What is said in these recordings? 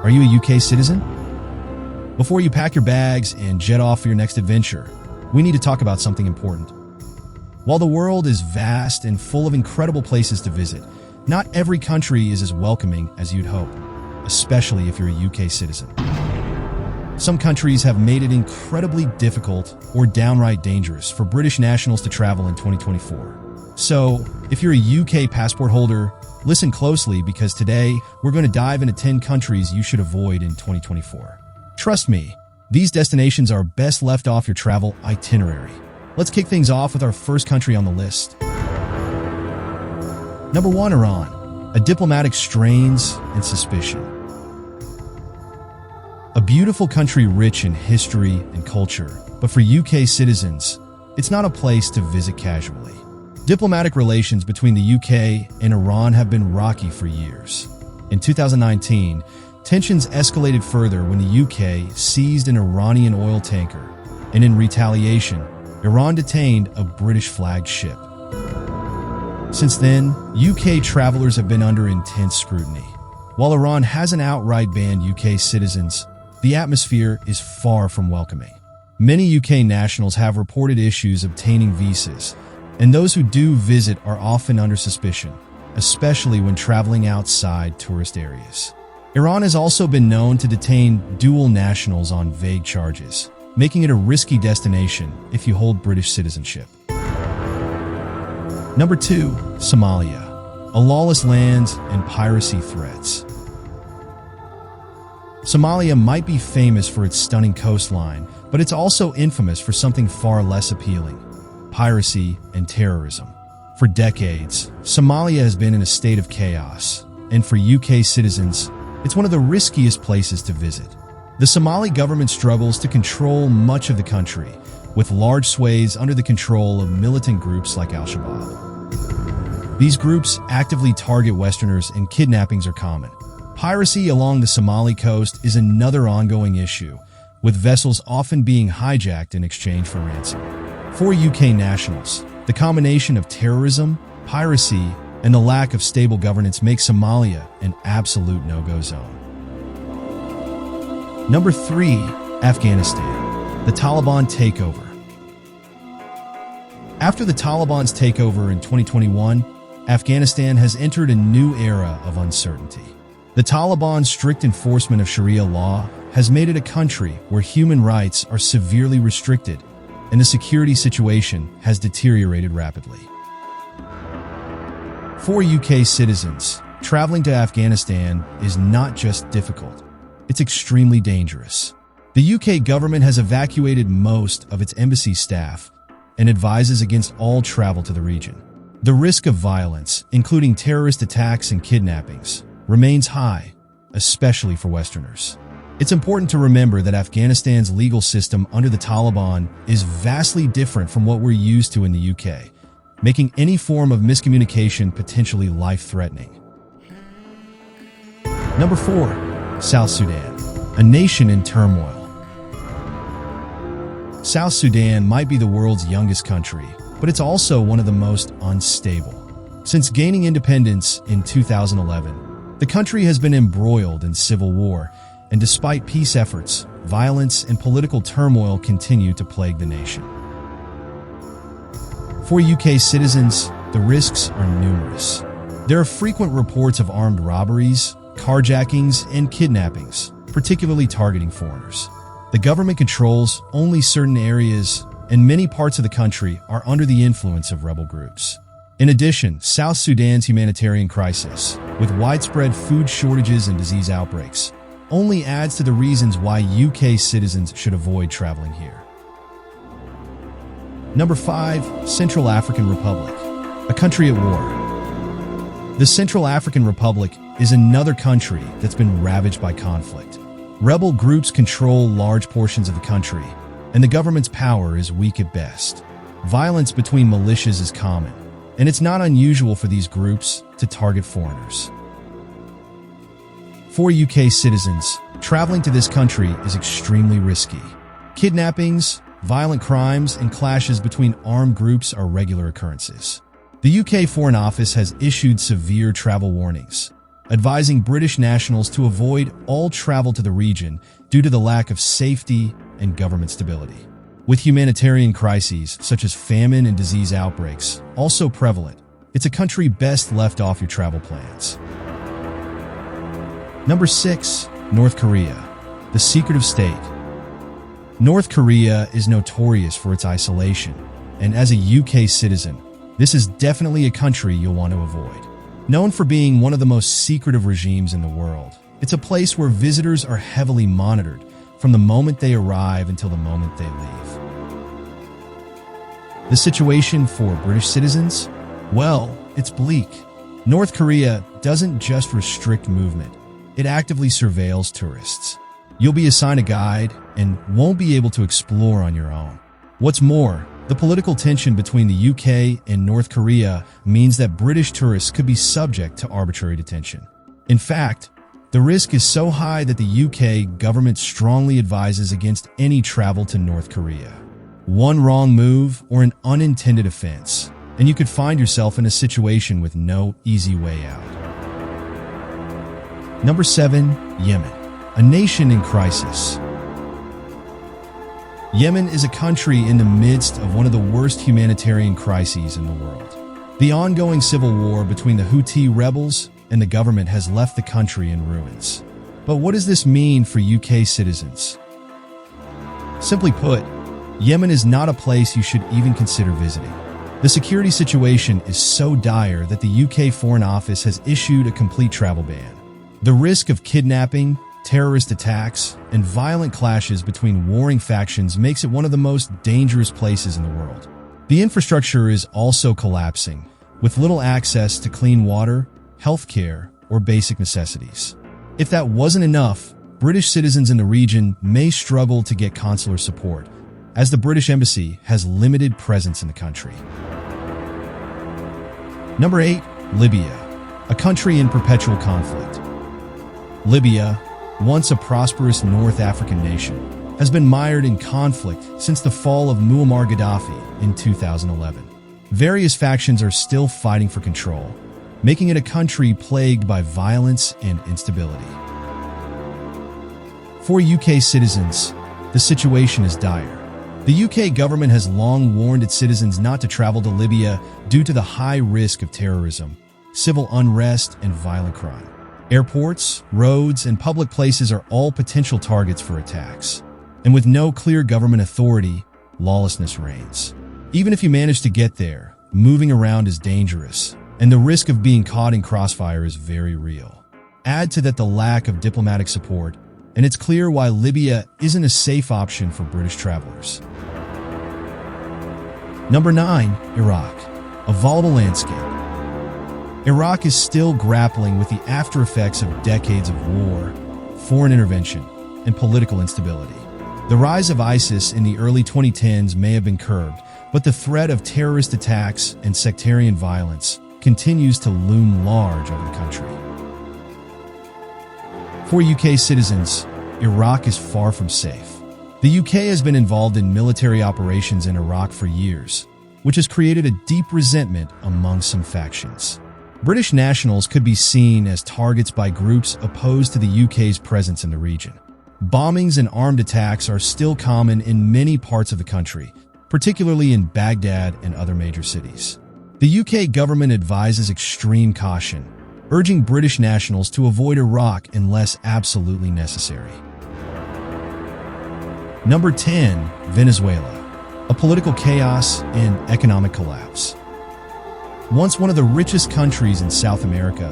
Are you a UK citizen? Before you pack your bags and jet off for your next adventure, we need to talk about something important. While the world is vast and full of incredible places to visit, not every country is as welcoming as you'd hope, especially if you're a UK citizen. Some countries have made it incredibly difficult or downright dangerous for British nationals to travel in 2024. So, if you're a UK passport holder, listen closely because today we're going to dive into 10 countries you should avoid in 2024. Trust me, these destinations are best left off your travel itinerary. Let's kick things off with our first country on the list. Number 1, Iran. A diplomatic strains and suspicion. A beautiful country rich in history and culture, but for UK citizens, it's not a place to visit casually. Diplomatic relations between the UK and Iran have been rocky for years. In 2019, tensions escalated further when the UK seized an Iranian oil tanker, and in retaliation, Iran detained a British-flagged ship. Since then, UK travelers have been under intense scrutiny. While Iran hasn't outright banned UK citizens, the atmosphere is far from welcoming. Many UK nationals have reported issues obtaining visas, and those who do visit are often under suspicion, especially when traveling outside tourist areas. Iran has also been known to detain dual nationals on vague charges, making it a risky destination if you hold British citizenship. Number 2, Somalia. A lawless land and piracy threats. Somalia might be famous for its stunning coastline, but it's also infamous for something far less appealing: piracy and terrorism. For decades, Somalia has been in a state of chaos, and for UK citizens, it's one of the riskiest places to visit. The Somali government struggles to control much of the country, with large swathes under the control of militant groups like Al-Shabaab. These groups actively target Westerners and kidnappings are common. Piracy along the Somali coast is another ongoing issue, with vessels often being hijacked in exchange for ransom. For UK nationals, the combination of terrorism, piracy, and the lack of stable governance makes Somalia an absolute no-go zone. Number 3, Afghanistan. The Taliban takeover. After the Taliban's takeover in 2021, Afghanistan has entered a new era of uncertainty. The Taliban's strict enforcement of Sharia law has made it a country where human rights are severely restricted, and the security situation has deteriorated rapidly. For UK citizens, traveling to Afghanistan is not just difficult, it's extremely dangerous. The UK government has evacuated most of its embassy staff and advises against all travel to the region. The risk of violence, including terrorist attacks and kidnappings, remains high, especially for Westerners. It's important to remember that Afghanistan's legal system under the Taliban is vastly different from what we're used to in the UK, making any form of miscommunication potentially life-threatening. Number 4, South Sudan, a nation in turmoil. South Sudan might be the world's youngest country, but it's also one of the most unstable. Since gaining independence in 2011, the country has been embroiled in civil war, and despite peace efforts, violence and political turmoil continue to plague the nation. For UK citizens, the risks are numerous. There are frequent reports of armed robberies, carjackings, and kidnappings, particularly targeting foreigners. The government controls only certain areas, and many parts of the country are under the influence of rebel groups. In addition, South Sudan's humanitarian crisis, with widespread food shortages and disease outbreaks, only adds to the reasons why UK citizens should avoid traveling here. Number 5, Central African Republic, a country at war. The Central African Republic is another country that's been ravaged by conflict. Rebel groups control large portions of the country, and the government's power is weak at best. Violence between militias is common, and it's not unusual for these groups to target foreigners. For UK citizens, traveling to this country is extremely risky. Kidnappings, violent crimes, and clashes between armed groups are regular occurrences. The UK Foreign Office has issued severe travel warnings, advising British nationals to avoid all travel to the region due to the lack of safety and government stability. With humanitarian crises such as famine and disease outbreaks also prevalent, it's a country best left off your travel plans. Number 6. North Korea, the secretive state. North Korea is notorious for its isolation, and as a UK citizen, this is definitely a country you'll want to avoid. Known for being one of the most secretive regimes in the world, it's a place where visitors are heavily monitored from the moment they arrive until the moment they leave. The situation for British citizens? Well, it's bleak. North Korea doesn't just restrict movement, it actively surveils tourists. You'll be assigned a guide and won't be able to explore on your own. What's more, the political tension between the UK and North Korea means that British tourists could be subject to arbitrary detention. In fact, the risk is so high that the UK government strongly advises against any travel to North Korea. One wrong move or an unintended offense, and you could find yourself in a situation with no easy way out. Number 7. Yemen, a nation in crisis. Yemen is a country in the midst of one of the worst humanitarian crises in the world. The ongoing civil war between the Houthi rebels and the government has left the country in ruins. But what does this mean for UK citizens? Simply put, Yemen is not a place you should even consider visiting. The security situation is so dire that the UK Foreign Office has issued a complete travel ban. The risk of kidnapping, terrorist attacks, and violent clashes between warring factions makes it one of the most dangerous places in the world. The infrastructure is also collapsing, with little access to clean water, healthcare, or basic necessities. If that wasn't enough, British citizens in the region may struggle to get consular support, as the British Embassy has limited presence in the country. Number 8. Libya, a country in perpetual conflict. Libya, once a prosperous North African nation, has been mired in conflict since the fall of Muammar Gaddafi in 2011. Various factions are still fighting for control, making it a country plagued by violence and instability. For UK citizens, the situation is dire. The UK government has long warned its citizens not to travel to Libya due to the high risk of terrorism, civil unrest, and violent crime. Airports, roads, and public places are all potential targets for attacks. And with no clear government authority, lawlessness reigns. Even if you manage to get there, moving around is dangerous, and the risk of being caught in crossfire is very real. Add to that the lack of diplomatic support, and it's clear why Libya isn't a safe option for British travelers. Number 9. Iraq, a volatile landscape. Iraq is still grappling with the after-effects of decades of war, foreign intervention, and political instability. The rise of ISIS in the early 2010s may have been curbed, but the threat of terrorist attacks and sectarian violence continues to loom large over the country. For UK citizens, Iraq is far from safe. The UK has been involved in military operations in Iraq for years, which has created a deep resentment among some factions. British nationals could be seen as targets by groups opposed to the UK's presence in the region. Bombings and armed attacks are still common in many parts of the country, particularly in Baghdad and other major cities. The UK government advises extreme caution, urging British nationals to avoid Iraq unless absolutely necessary. Number 10. Venezuela, a political chaos and economic collapse. Once one of the richest countries in South America,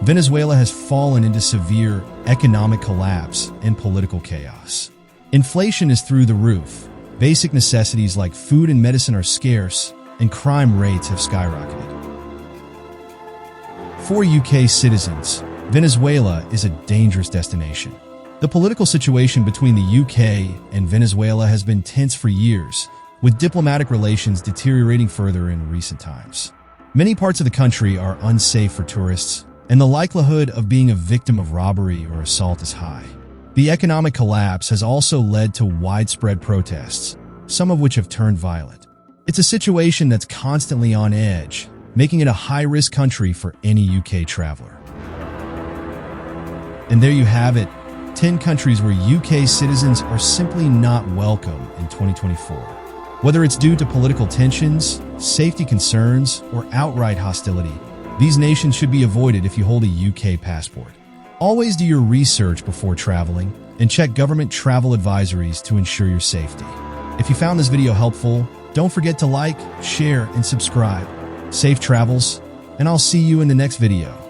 Venezuela has fallen into severe economic collapse and political chaos. Inflation is through the roof, basic necessities like food and medicine are scarce, and crime rates have skyrocketed. For UK citizens, Venezuela is a dangerous destination. The political situation between the UK and Venezuela has been tense for years, with diplomatic relations deteriorating further in recent times. Many parts of the country are unsafe for tourists, and the likelihood of being a victim of robbery or assault is high. The economic collapse has also led to widespread protests, some of which have turned violent. It's a situation that's constantly on edge, making it a high-risk country for any UK traveler. And there you have it, 10 countries where UK citizens are simply not welcome in 2024. Whether it's due to political tensions, safety concerns, or outright hostility, these nations should be avoided if you hold a UK passport. Always do your research before traveling and check government travel advisories to ensure your safety. If you found this video helpful, don't forget to like, share, and subscribe. Safe travels, and I'll see you in the next video.